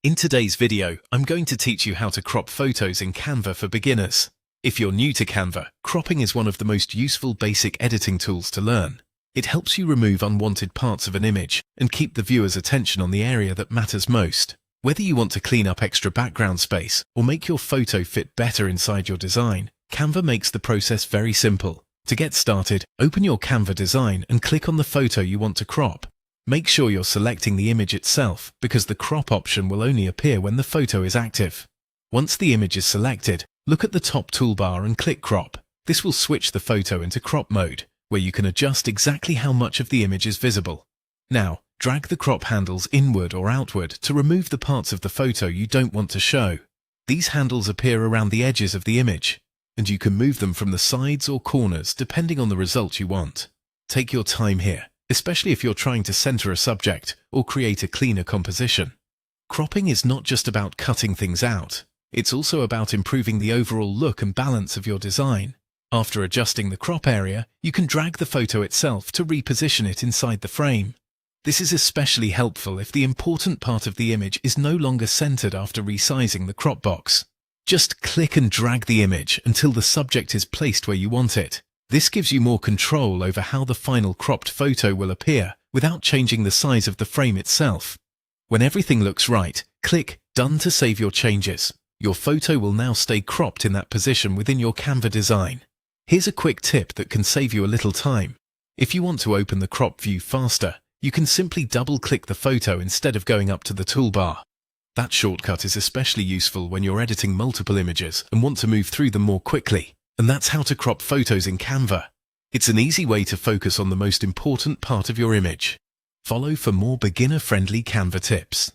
In today's video, I'm going to teach you how to crop photos in Canva for beginners. If you're new to Canva, cropping is one of the most useful basic editing tools to learn. It helps you remove unwanted parts of an image and keep the viewer's attention on the area that matters most. Whether you want to clean up extra background space or make your photo fit better inside your design, Canva makes the process very simple. To get started, open your Canva design and click on the photo you want to crop. Make sure you're selecting the image itself because the crop option will only appear when the photo is active. Once the image is selected, look at the top toolbar and click Crop. This will switch the photo into crop mode, where you can adjust exactly how much of the image is visible. Now, drag the crop handles inward or outward to remove the parts of the photo you don't want to show. These handles appear around the edges of the image, and you can move them from the sides or corners depending on the result you want. Take your time here, especially if you're trying to center a subject or create a cleaner composition. Cropping is not just about cutting things out, it's also about improving the overall look and balance of your design. After adjusting the crop area, you can drag the photo itself to reposition it inside the frame. This is especially helpful if the important part of the image is no longer centered after resizing the crop box. Just click and drag the image until the subject is placed where you want it. This gives you more control over how the final cropped photo will appear without changing the size of the frame itself. When everything looks right, click Done to save your changes. Your photo will now stay cropped in that position within your Canva design. Here's a quick tip that can save you a little time. If you want to open the crop view faster, you can simply double-click the photo instead of going up to the toolbar. That shortcut is especially useful when you're editing multiple images and want to move through them more quickly. And that's how to crop photos in Canva. It's an easy way to focus on the most important part of your image. Follow for more beginner-friendly Canva tips.